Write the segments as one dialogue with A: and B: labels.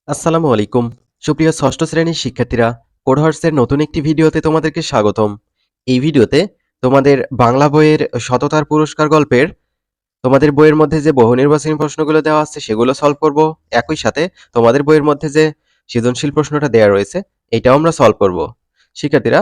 A: আসসালামু আলাইকুম। সুপ্রিয় ষষ্ঠ শ্রেণীর শিক্ষার্থীরা, কোডহর্সের নতুন একটি ভিডিওতে তোমাদেরকে স্বাগতম। এই ভিডিওতে তোমাদের বাংলা বইয়ের সততার পুরস্কার গল্পের তোমাদের বইয়ের মধ্যে যে বহু নির্বাচনী প্রশ্নগুলো দেওয়া আছে সেগুলো সলভ করব। একই সাথে তোমাদের বইয়ের মধ্যে যে সৃজনশীল প্রশ্নটা দেওয়া রয়েছে এটাও আমরা সলভ করব। শিক্ষার্থীরা,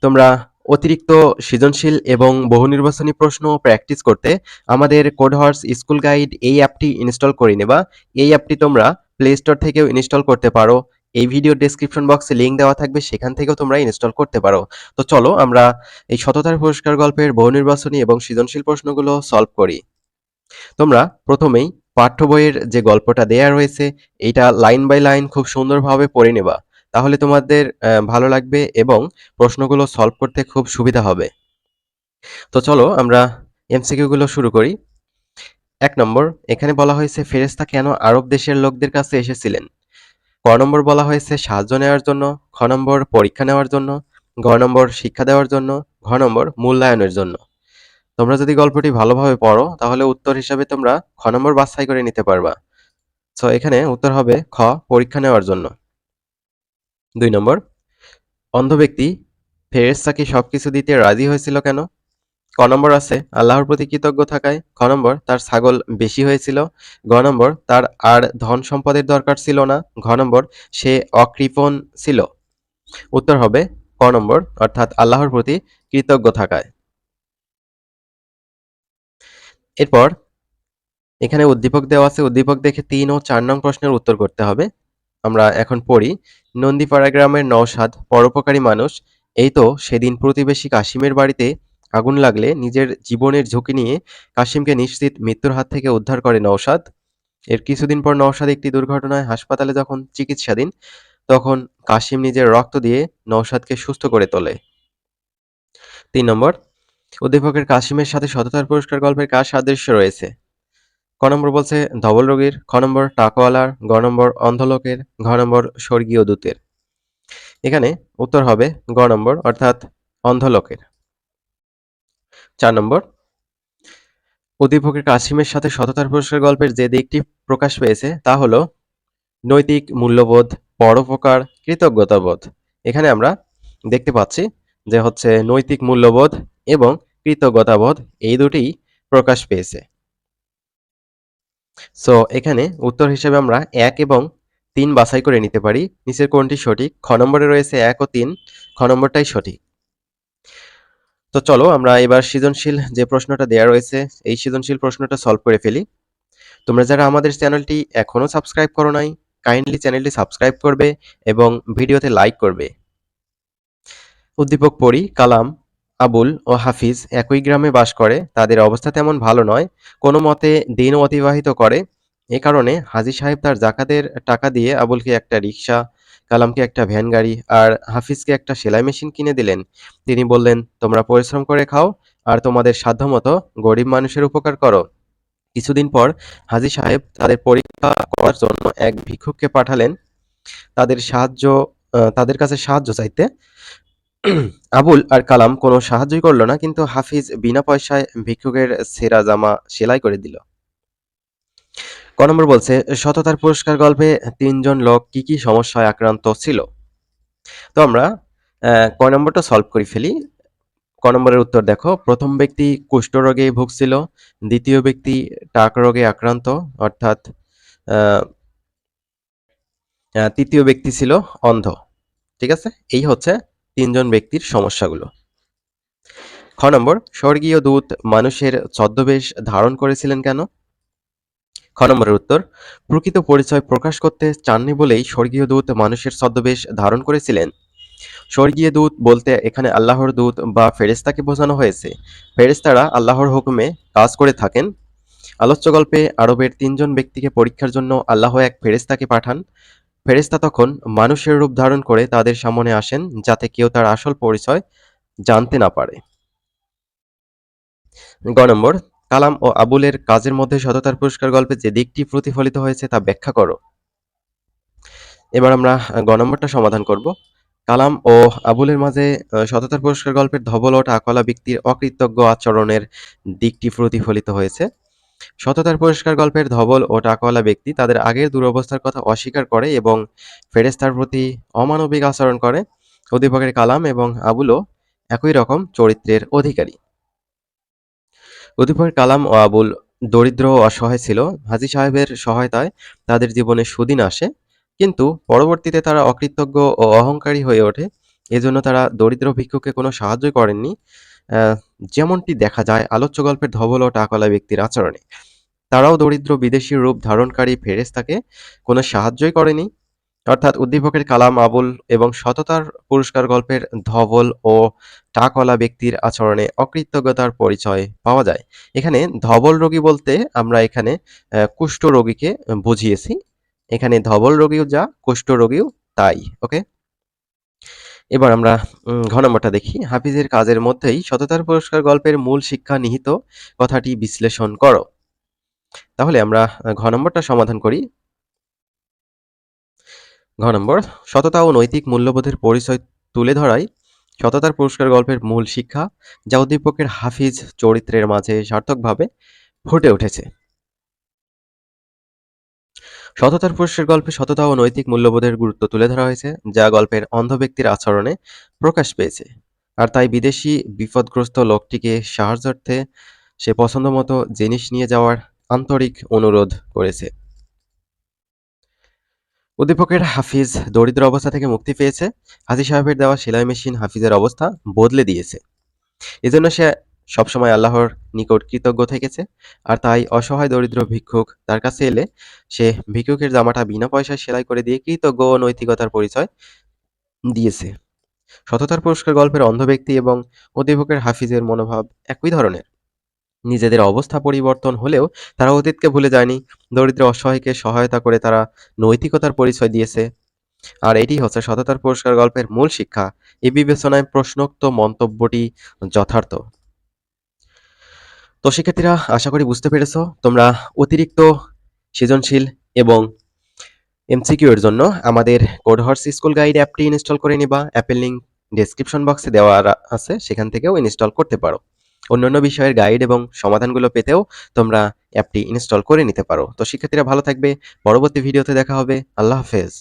A: তোমরা অতিরিক্ত সৃজনশীল এবং বহু নির্বাচনী প্রশ্ন প্র্যাকটিস করতে আমাদের কোডহর্স স্কুল গাইড এই অ্যাপটি ইনস্টল করে নেবা। এই অ্যাপটি তোমরা প্লে স্টোর থেকেও ইনস্টল করতে পারো। এই ভিডিও ডেসক্রিপশন বক্সে লিঙ্ক দেওয়া থাকবে, সেখান থেকেও তোমরা ইনস্টল করতে পারো। তো চলো আমরা এই সততার পুরস্কার গল্পের বহু নির্বাচনী এবং সৃজনশীল প্রশ্নগুলো সলভ করি। তোমরা প্রথমেই পাঠ্য বইয়ের যে গল্পটা দেয়া রয়েছে এইটা লাইন বাই লাইন খুব সুন্দরভাবে পড়ে নেবা। তাহলে তোমাদের ভালো লাগবে এবং প্রশ্নগুলো সলভ করতে খুব সুবিধা হবে। তো চলো আমরা এমসিকিউ গুলো শুরু করি। ১ নম্বর, এখানে বলা হয়েছে ফেরেশতা কেন আরব দেশের লোকদের কাছে এসেছিলেন? ক নম্বর বলা হয়েছে সাহায্য নেওয়ার জন্য, খ নম্বর পরীক্ষা নেওয়ার জন্য, গ নম্বর শিক্ষা দেওয়ার জন্য, ঘ নম্বর মূল্যায়নের জন্য। তোমরা যদি গল্পটি ভালোভাবে পড়ো তাহলে উত্তর হিসাবে তোমরা খ নম্বর বাছাই করে নিতে পারবা। সো এখানে উত্তর হবে খ, পরীক্ষা নেওয়ার জন্য। ২ নম্বর, অন্ধ ব্যক্তি ফেরেশতাকে সবকিছু দিতে রাজি হয়েছিল কেন? ক নম্বর আছে আল্লাহর প্রতি কৃতজ্ঞ থাকায়, খ নম্বর তার ছাগল বেশি হয়েছিল, গ নম্বর তার আর ধন সম্পদের দরকার ছিল না, ঘ নম্বর সে অকৃপণ ছিল। উত্তর হবে ক নম্বর, অর্থাৎ আল্লাহর প্রতি কৃতজ্ঞ থাকায়। এরপর এখানে উদ্দীপক দেওয়া আছে, উদ্দীপক দেখে ৩ ও ৪ নং প্রশ্নের উত্তর করতে হবে। আমরা এখন পড়ি। নন্দীপাড়া গ্রামের নওশাদ পরোপকারী মানুষ। এই তো সেদিন প্রতিবেশী কাশিমের বাড়িতে আগুন লাগলে নিজের জীবনের ঝুঁকি নিয়ে কাশিমকে নিশ্চিত মৃত্যুর হাত থেকে উদ্ধার করে নওশাদ। এর কিছুদিন পর নওশাদ একটি দুর্ঘটনায় হাসপাতালে যখন চিকিৎসাধীন, তখন কাশিম নিজের রক্ত দিয়ে নওশাদকে সুস্থ করে তোলে। ৩ নম্বর, উদ্দীপকের কাশিমের সাথে সততার পুরস্কার গল্পের কার সাদৃশ্য রয়েছে? ক নম্বর বলছে ধবল রোগীর, খ নম্বর টাকওয়ালার, গ নম্বর অন্ধ লোকের, ঘ নম্বর স্বর্গীয় দূতের। এখানে উত্তর হবে গ নম্বর, অর্থাৎ অন্ধ লোকের। ৪ নম্বর, উদ্দীপকের কাসিমের সাথে সততার পুরস্কার গল্পের যে দিকটি প্রকাশ পেয়েছে তা হলো নৈতিক মূল্যবোধ, পরোপকার, কৃতজ্ঞতাবোধ। এখানে আমরা দেখতে পাচ্ছি যে হচ্ছে নৈতিক মূল্যবোধ এবং কৃতজ্ঞতাবোধ এই দুটিই প্রকাশ পেয়েছে। সো এখানে উত্তর হিসেবে আমরা ১ এবং ৩ বাছাই করে নিতে পারি। নিচের কোনটি সঠিক? খ নম্বরে রয়েছে ১ ও ৩, খ নম্বরটাই সঠিক। তো চলো আমরা এবার সৃজনশীল যে প্রশ্নটা দেয়া রয়েছে এই সৃজনশীল প্রশ্নটা সলভ করে ফেলি। তোমরা যারা আমাদের চ্যানেলটি এখনো সাবস্ক্রাইব করো নাই, কাইন্ডলি চ্যানেলটি সাবস্ক্রাইব করবে এবং ভিডিওতে লাইক করবে। উদ্দীপক পড়ি। কালাম, আবুল ও হাফিজ একই গ্রামে বাস করে। তাদের অবস্থা তেমন ভালো নয়। কোনো মতে দিন অতিবাহিত করে। এ কারণে হাজী সাহেব তার জাকাতের টাকা দিয়ে আবুলকে একটা রিকশা, কালামকে একটা ভ্যান গাড়ি আর হাফিজকে একটা সেলাই মেশিন কিনে দিলেন। তিনি বললেন, তোমরা পরিশ্রম করে খাও আর তোমাদের সাধ্যমতো গরিব মানুষের উপকার করো। কিছুদিন পর হাজী সাহেব তাদের পরীক্ষা করার জন্য এক ভিক্ষুককে পাঠালেন তাদের কাছে সাহায্য চাইতে। আবুল আর কালাম কোনো সাহায্যই করল না, কিন্তু হাফিজ বিনা পয়সায় ভিক্ষুকের ছেঁড়া জামা সেলাই করে দিল। ক নম্বর বলছে সততার পুরস্কার গল্পে ৩ জন লোক কি কি সমস্যায় আক্রান্ত ছিল? তো আমরা ক নম্বরটা সলভ করে ফেলি। ক নম্বরের উত্তর দেখো, প্রথম ব্যক্তি কুষ্ঠরোগে ভুগছিল, দ্বিতীয় ব্যক্তি টাক রোগে আক্রান্ত, অর্থাৎ আহ, তৃতীয় ব্যক্তি ছিল অন্ধ। ঠিক আছে, এই হচ্ছে ৩ জন ব্যক্তির সমস্যাগুলো। খ নম্বর, স্বর্গীয় দূত মানুষের ছদ্মবেশ ধারণ করেছিলেন কেন? খ নম্বরের উত্তর, প্রকৃত পরিচয় প্রকাশ করতে চাননি বলেই স্বর্গীয় দূত মানুষের ছদ্মবেশ ধারণ করেছিলেন। স্বর্গীয় দূত বলতে এখানে আল্লাহর দূত বা ফেরেশতাকে বোঝানো হয়েছে। ফেরেশতারা আল্লাহর হুকুমে কাজ করে থাকেন। আলোচ্য গল্পে আরবের ৩ জন ব্যক্তিকে পরীক্ষার জন্য আল্লাহ এক ফেরেশতাকে পাঠান। ফেরেশতা তখন মানুষের রূপ ধারণ করে তাদের সামনে আসেন যাতে কেউ তার আসল পরিচয় জানতে না পারে। গ নম্বর, কালাম ও আবুলের কাজের মধ্যে সততার পুরস্কার গল্পে যে দিকটি প্রতিফলিত হয়েছে তা ব্যাখ্যা করো। এবার আমরা গ নম্বরটা সমাধান করব। কালাম ও আবুলের মাঝে সততার পুরস্কার গল্পের ধবল ও টাকওয়ালা ব্যক্তির অকৃতজ্ঞ আচরণের দিকটি প্রতিফলিত হয়েছে। সততার পুরস্কার গল্পের ধবল ও টাকাওয়ালা ব্যক্তি তাদের আগের দুরবস্থার কথা অস্বীকার করে এবং ফেরেশতার প্রতি অমানবিক আচরণ করে। উদ্দীপকের কালাম এবং আবুলও একই রকম চরিত্রের অধিকারী। উদ্দীপকের কালাম ও আবুল দরিদ্র ও অসহায় ছিল। হাজী সাহেবের সহায়তায় তাদের জীবনে সুদিন আসে, কিন্তু পরবর্তীতে তারা অকৃতজ্ঞ ও অহংকারী হয়ে ওঠে। এজন্য তারা দরিদ্র ভিক্ষুককে কোনো সাহায্যই করেননি, যেমনটি দেখা যায় আলোচ্য গল্পের ধবল ও টাকাওয়ালা ব্যক্তির আচরণে। তারাও দরিদ্র বিদেশী রূপ ধারণকারী ফেরেশতাকে কোনো সাহায্যই করেনি। অর্থাৎ উদ্দীপকের কালাম আবুল এবং সততার পুরস্কার গল্পের ধবল ও টাকওয়ালা ব্যক্তির আচরণে অকৃতজ্ঞতার পরিচয় পাওয়া যায়। এখানে ধবল রোগী বলতে আমরা এখানে কুষ্ঠ রোগীকে বুঝিয়েছি। এখানে ধবল রোগীও যা, কুষ্ঠ রোগীও তাই। ওকে, এবার আমরা ঘ নম্বরটা দেখি। হাফিজের কাজের মধ্যেই সততার পুরস্কার গল্পের মূল শিক্ষা নিহিত, কথাটি বিশ্লেষণ করো। তাহলে আমরা ঘ নম্বরটা সমাধান করি। ঘ নম্বর, সততা ও নৈতিক মূল্যবোধের পরিচয় তুলে ধরাই সততার পুরস্কার গল্পের মূল শিক্ষা, যা উদ্দীপকের হাফিজ চরিত্রের মাঝে সার্থকভাবে ফুটে উঠেছে। সততার পুরস্কার গল্পে সততা ও নৈতিক মূল্যবোধের গুরুত্ব তুলে ধরা হয়েছে, যা গল্পের অন্ধ ব্যক্তির আচরণে প্রকাশ পেয়েছে। আর তাই বিদেশি বিপদগ্রস্ত লোকটিকে সাহায্যার্থে সে পছন্দমতো জিনিস নিয়ে যাওয়ার আন্তরিক অনুরোধ করেছে। উদ্দীপকের হাফিজ দরিদ্র অবস্থা থেকে মুক্তি পেয়েছে। হাজী সাহেবের দেওয়া সেলাই মেশিন হাফিজের অবস্থা বদলে দিয়েছে। এজন্য সে সবসময় আল্লাহর নিকট কৃতজ্ঞ থেকেছে। আর তাই অসহায় দরিদ্র ভিক্ষুক তার কাছে এলে সে ভিক্ষুকের জামাটা বিনা পয়সায় সেলাই করে দিয়ে কৃতজ্ঞ ও নৈতিকতার পরিচয় দিয়েছে। সততার পুরস্কার গল্পের অন্ধ ব্যক্তি এবং উদ্দীপকের হাফিজের মনোভাব একই ধরনের। নিজেদের অবস্থা পরিবর্তন হলেও তারা অতীতকে ভুলে যায়নি। দরিদ্র অসহায়কে সহায়তা করে তারা নৈতিকতার পরিচয় দিয়েছে। আর এটি হচ্ছে সততার পুরস্কার গল্পের মূল শিক্ষা। এই বিবেচনায় প্রশ্নোক্ত মন্তব্যটি যথার্থ। তো শিক্ষার্থীরা, আশা করি বুঝতে পেরেছো। তোমরা অতিরিক্ত সৃজনশীল এবং এমসিকিউ এর জন্য আমাদের কোড হর্স স্কুল গাইড অ্যাপটি ইনস্টল করে নিবা। অ্যাপের লিঙ্ক ডেসক্রিপশন বক্সে দেওয়া আছে, সেখান থেকেও ইনস্টল করতে পারো। অন্যান্য বিষয়ের গাইড এবং সমাধানগুলো পেতেও তোমরা অ্যাপটি ইনস্টল করে নিতে পারো। তো শিক্ষার্থীরা ভালো থাকবে। পরবর্তী ভিডিওতে দেখা হবে। আল্লাহ হাফেজ।